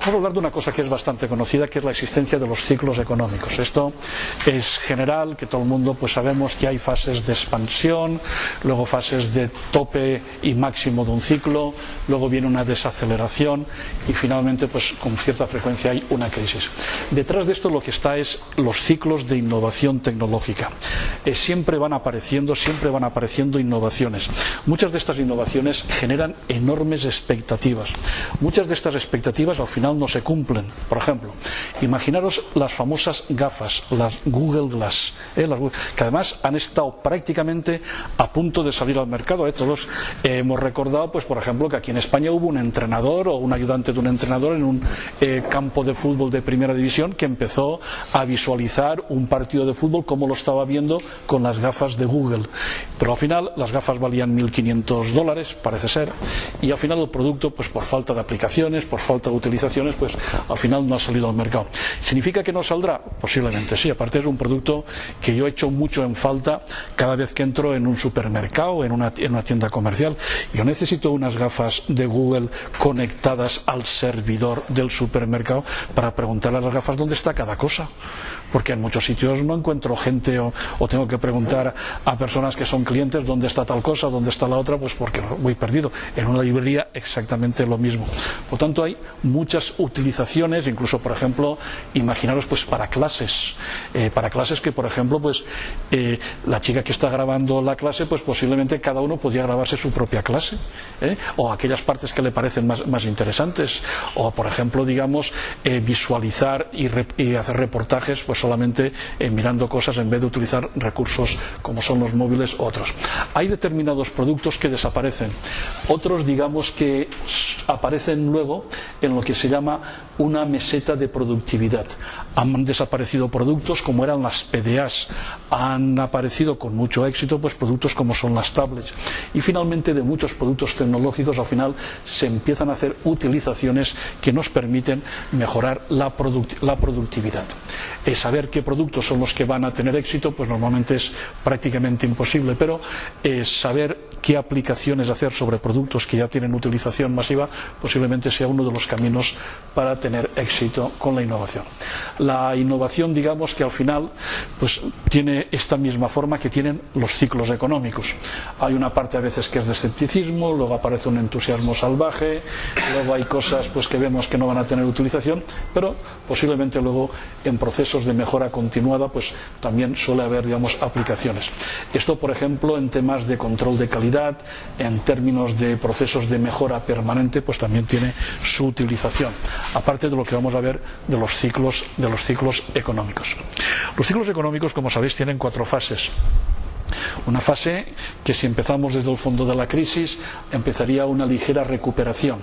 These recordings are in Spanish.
Vamos a hablar de una cosa que es bastante conocida, que es la existencia de los ciclos económicos. Esto es general, que todo el mundo pues sabemos que hay fases de expansión, luego fases de tope y máximo de un ciclo, luego viene una desaceleración y finalmente pues con cierta frecuencia hay una crisis. Detrás de esto lo que está es los ciclos de innovación tecnológica. Siempre van apareciendo innovaciones. Muchas de estas innovaciones generan enormes expectativas. Muchas de estas expectativas al final no se cumplen. Por ejemplo, imaginaros las famosas gafas, las Google Glass, que además han estado prácticamente a punto de salir al mercado. Todos hemos recordado, pues por ejemplo, que aquí en España hubo un entrenador o un ayudante de un entrenador en un campo de fútbol de primera división que empezó a visualizar un partido de fútbol como lo estaba viendo con las gafas de Google. Pero al final las gafas valían $1.500, parece ser, y al final el producto, pues por falta de aplicaciones, por falta de utilizaciones, pues al final no ha salido al mercado. ¿Significa que no saldrá? Posiblemente sí. Aparte es un producto que yo echo mucho en falta cada vez que entro en un supermercado, en una tienda comercial. Yo necesito unas gafas de Google conectadas al servidor del supermercado para preguntarle a las gafas dónde está cada cosa, porque en muchos sitios no encuentro gente o tengo que preguntar a personas que son clientes dónde está tal cosa, dónde está la otra, pues porque voy perdido. En una librería exactamente lo mismo. Por tanto hay muchas utilizaciones, incluso por ejemplo imaginaros pues para clases que por ejemplo pues la chica que está grabando la clase, pues posiblemente cada uno podría grabarse su propia clase, o aquellas partes que le parecen más interesantes, o por ejemplo digamos visualizar y hacer reportajes pues solamente mirando cosas en vez de utilizar recursos como son los móviles u otros. Hay determinados productos que desaparecen, otros digamos que aparecen luego en lo que se llama una meseta de productividad. Han desaparecido productos como eran las PDAs, han aparecido con mucho éxito pues productos como son las tablets, y finalmente de muchos productos tecnológicos al final se empiezan a hacer utilizaciones que nos permiten mejorar la productividad. Saber qué productos son los que van a tener éxito pues normalmente es prácticamente imposible, pero saber qué aplicaciones hacer sobre productos que ya tienen utilización masiva posiblemente sea uno de los caminos para tener éxito con la innovación. La innovación, digamos que al final pues tiene esta misma forma que tienen los ciclos económicos. Hay una parte a veces que es de escepticismo, luego aparece un entusiasmo salvaje, luego hay cosas pues que vemos que no van a tener utilización, pero posiblemente luego en procesos de mejora continuada pues también suele haber digamos aplicaciones. Esto por ejemplo en temas de control de calidad, en términos de procesos de mejora permanente pues también tiene su utilización, aparte de lo que vamos a ver de los ciclos económicos. Los ciclos económicos, como sabéis, tienen 4 fases. Una fase que, si empezamos desde el fondo de la crisis, empezaría una ligera recuperación.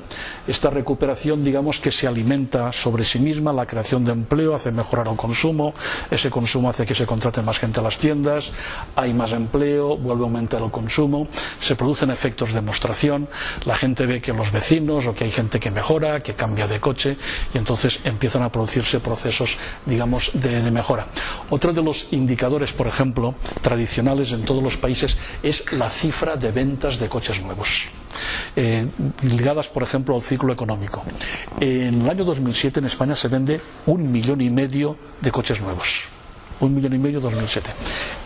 Esta recuperación, digamos que se alimenta sobre sí misma, la creación de empleo hace mejorar el consumo, ese consumo hace que se contrate más gente a las tiendas, hay más empleo, vuelve a aumentar el consumo, se producen efectos de demostración, la gente ve que los vecinos o que hay gente que mejora, que cambia de coche, y entonces empiezan a producirse procesos, digamos, de mejora. Otro de los indicadores, por ejemplo, tradicionales en todos los países es la cifra de ventas de coches nuevos, ligadas por ejemplo al ciclo económico. En el año 2007 en España se vende 1,5 millones de coches nuevos. 1,5 millones 2007.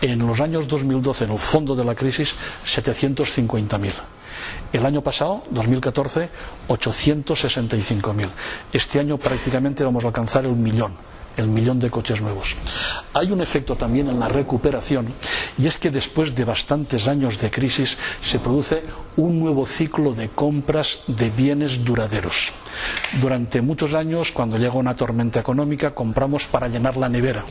En los años 2012, en el fondo de la crisis, 750.000. El año pasado, 2014, 865.000. Este año prácticamente vamos a alcanzar el millón de coches nuevos. Hay un efecto también en la recuperación, y es que después de bastantes años de crisis se produce un nuevo ciclo de compras de bienes duraderos. Durante muchos años, cuando llega una tormenta económica, compramos para llenar la nevera,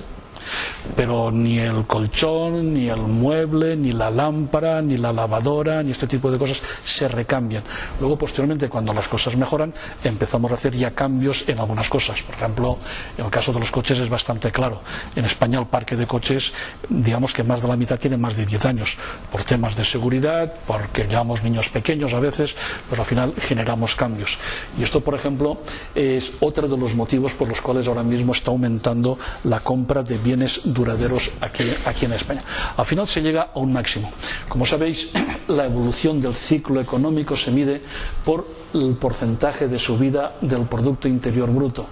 pero ni el colchón, ni el mueble, ni la lámpara, ni la lavadora, ni este tipo de cosas se recambian. Luego, posteriormente, cuando las cosas mejoran, empezamos a hacer ya cambios en algunas cosas. Por ejemplo, en el caso de los coches es bastante claro. En España el parque de coches, digamos que más de la mitad tiene más de 10 años, por temas de seguridad, porque llevamos niños pequeños a veces, pero al final generamos cambios. Y esto, por ejemplo, es otro de los motivos por los cuales ahora mismo está aumentando la compra de bienes duraderos aquí en España. Al final se llega a un máximo. Como sabéis, la evolución del ciclo económico se mide por el porcentaje de subida del Producto Interior Bruto.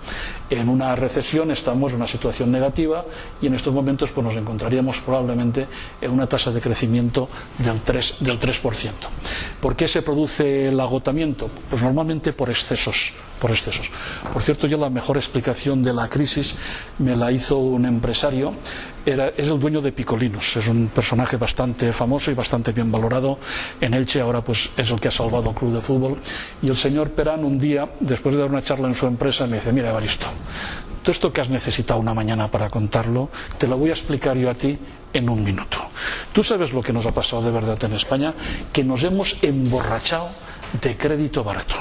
En una recesión estamos en una situación negativa y en estos momentos pues nos encontraríamos probablemente en una tasa de crecimiento del 3%. ¿Por qué se produce el agotamiento? Pues normalmente por excesos. Por cierto, yo la mejor explicación de la crisis me la hizo un empresario. Es el dueño de Picolinos, es un personaje bastante famoso y bastante bien valorado en Elche. Ahora pues es el que ha salvado al club de fútbol. Y el señor Perán un día, después de dar una charla en su empresa, me dice: mira, Evaristo, todo esto que has necesitado una mañana para contarlo, te lo voy a explicar yo a ti en un minuto. Tú sabes lo que nos ha pasado de verdad en España, que nos hemos emborrachado de crédito barato.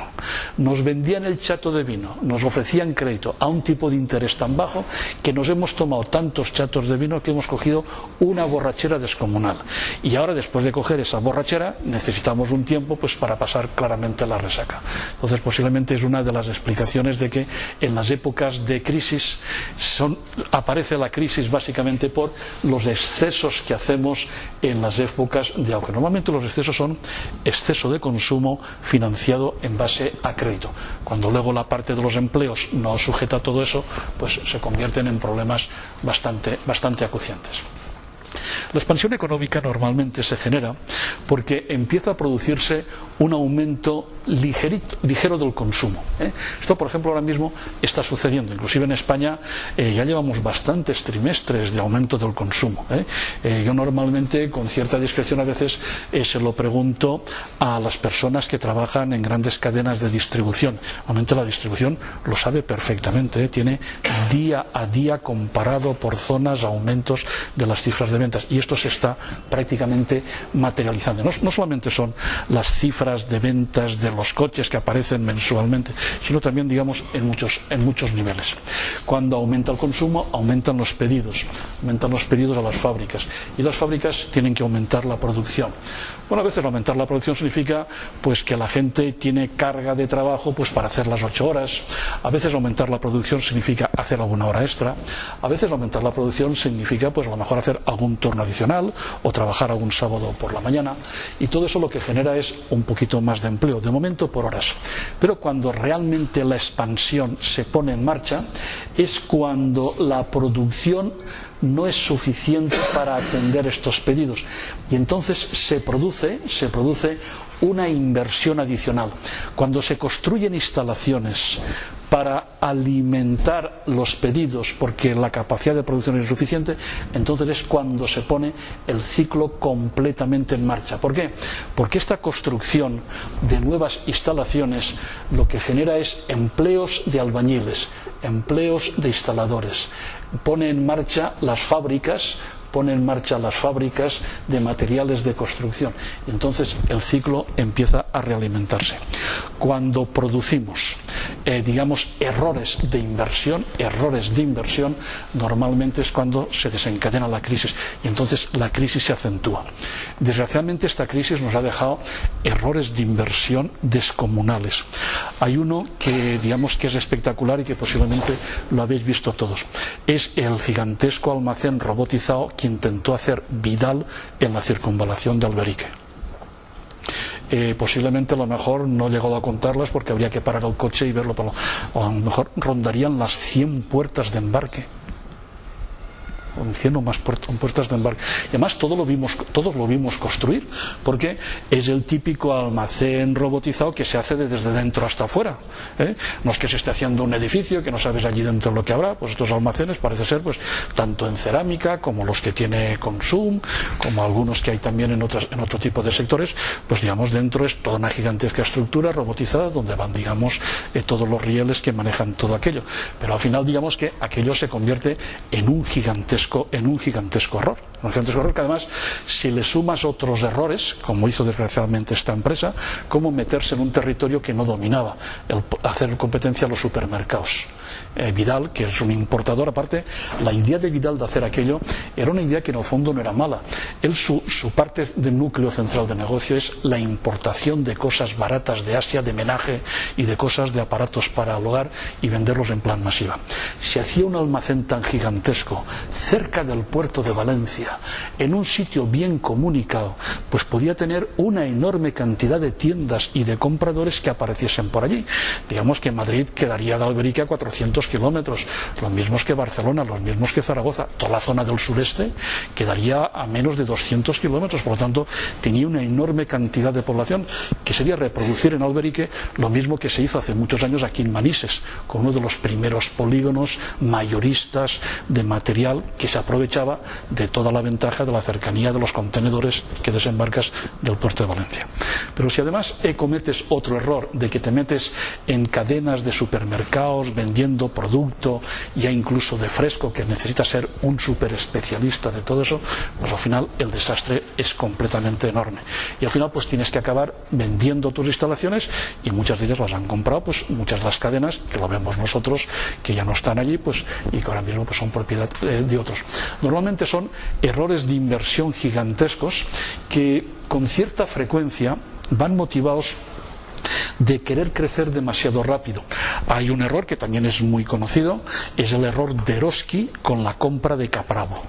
Nos vendían el chato de vino, nos ofrecían crédito a un tipo de interés tan bajo que nos hemos tomado tantos chatos de vino que hemos cogido una borrachera descomunal. Y ahora, después de coger esa borrachera, necesitamos un tiempo pues para pasar claramente la resaca. Entonces, posiblemente es una de las explicaciones de que en las épocas de crisis aparece la crisis básicamente por los excesos que hacemos en las épocas de auge. Normalmente los excesos son exceso de consumo financiado en base a crédito. Cuando luego la parte de los empleos no sujeta todo eso, pues se convierten en problemas bastante acuciantes. La expansión económica normalmente se genera porque empieza a producirse un aumento ligero del consumo. Esto, por ejemplo, ahora mismo está sucediendo. Inclusive en España ya llevamos bastantes trimestres de aumento del consumo. Yo normalmente, con cierta discreción a veces, se lo pregunto a las personas que trabajan en grandes cadenas de distribución. Normalmente la distribución lo sabe perfectamente. Tiene día a día comparado por zonas aumentos de las cifras de ventas. Y esto se está prácticamente materializando. No solamente son las cifras de ventas de los coches que aparecen mensualmente, sino también, digamos, en muchos niveles. Cuando aumenta el consumo, aumentan los pedidos a las fábricas, y las fábricas tienen que aumentar la producción. Bueno, a veces aumentar la producción significa pues que la gente tiene carga de trabajo pues para hacer las 8 horas. A veces aumentar la producción significa hacer alguna hora extra. A veces aumentar la producción significa pues a lo mejor hacer algún turno adicional o trabajar algún sábado por la mañana, y todo eso lo que genera es un poquito más de empleo, de momento por horas. Pero cuando realmente la expansión se pone en marcha es cuando la producción no es suficiente para atender estos pedidos, y entonces se produce una inversión adicional. Cuando se construyen instalaciones para alimentar los pedidos porque la capacidad de producción es insuficiente, entonces es cuando se pone el ciclo completamente en marcha. ¿Por qué? Porque esta construcción de nuevas instalaciones lo que genera es empleos de albañiles, empleos de instaladores, pone en marcha las fábricas de materiales de construcción, y entonces el ciclo empieza a realimentarse. Cuando producimos errores de inversión, normalmente es cuando se desencadena la crisis, y entonces la crisis se acentúa. Desgraciadamente esta crisis nos ha dejado errores de inversión descomunales. Hay uno que digamos que es espectacular y que posiblemente lo habéis visto todos. Es el gigantesco almacén robotizado que intentó hacer Vidal en la circunvalación de Alberique. Posiblemente a lo mejor no he llegado a contarlas porque habría que parar el coche y verlo, o a lo mejor rondarían las 100 puertas de embarque. 100 o más puertas de embarque. Y además todos lo vimos construir, porque es el típico almacén robotizado que se hace desde dentro hasta afuera. No es que se esté haciendo un edificio que no sabes allí dentro lo que habrá. Pues estos almacenes parece ser pues tanto en cerámica como los que tiene Consum, como algunos que hay también en otro tipo de sectores. Pues digamos, dentro es toda una gigantesca estructura robotizada donde van digamos todos los rieles que manejan todo aquello. Pero al final digamos que aquello se convierte en un gigantesco error. un gigantesco error que además, si le sumas otros errores, como hizo desgraciadamente esta empresa, como meterse en un territorio que no dominaba, hacer competencia a los supermercados. Vidal, que es un importador, aparte, la idea de Vidal de hacer aquello era una idea que en el fondo no era mala. Su parte de núcleo central de negocio es la importación de cosas baratas de Asia, de menaje y de cosas de aparatos para el hogar y venderlos en plan masiva. Si hacía un almacén tan gigantesco cerca del puerto de Valencia, en un sitio bien comunicado, pues podía tener una enorme cantidad de tiendas y de compradores que apareciesen por allí. Digamos que Madrid quedaría de Alberique a 400 kilómetros, los mismos que Barcelona, los mismos que Zaragoza. Toda la zona del sureste quedaría a menos de 200 kilómetros, por lo tanto tenía una enorme cantidad de población que sería reproducir en Alberique lo mismo que se hizo hace muchos años aquí en Manises, con uno de los primeros polígonos mayoristas de material que se aprovechaba de toda la ventaja de la cercanía de los contenedores que desembarcas del puerto de Valencia. Pero si además cometes otro error de que te metes en cadenas de supermercados vendiendo producto ya incluso de fresco, que necesita ser un súper especialista de todo eso, pues al final el desastre es completamente enorme y al final pues tienes que acabar vendiendo tus instalaciones, y muchas de ellas las han comprado pues muchas de las cadenas que lo vemos nosotros, que ya no están allí, pues, y que ahora mismo pues son propiedad de otros. Normalmente son errores de inversión gigantescos que con cierta frecuencia van motivados de querer crecer demasiado rápido. Hay un error que también es muy conocido, es el error de Eroski con la compra de Capravo.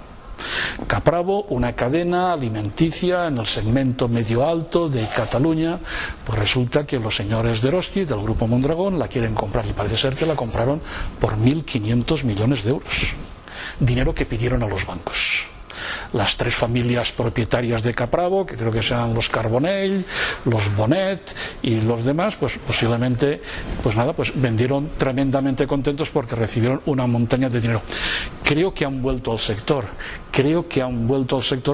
Capravo, una cadena alimenticia en el segmento medio alto de Cataluña, pues resulta que los señores de Eroski, del grupo Mondragón, la quieren comprar y parece ser que la compraron por 1.500 millones de euros, dinero que pidieron a los bancos. Las tres familias propietarias de Capravo, que creo que sean los Carbonell, los Bonet y los demás, pues posiblemente pues nada, pues vendieron tremendamente contentos porque recibieron una montaña de dinero. Creo que han vuelto al sector,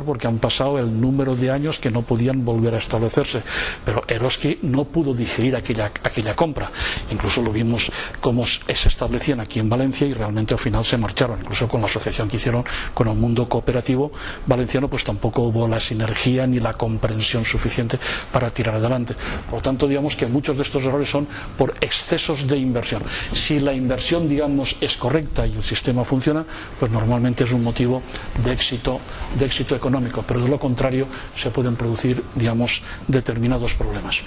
porque han pasado el número de años que no podían volver a establecerse, pero Eroski no pudo digerir aquella compra. Incluso lo vimos cómo se establecían aquí en Valencia y realmente al final se marcharon, incluso con la asociación que hicieron con el mundo cooperativo valenciano, pues tampoco hubo la sinergia ni la comprensión suficiente para tirar adelante. Por lo tanto, digamos que muchos de estos errores son por excesos de inversión. Si la inversión, digamos, es correcta y el sistema funciona, pues normalmente es un motivo de éxito económico, pero de lo contrario se pueden producir, digamos, determinados problemas.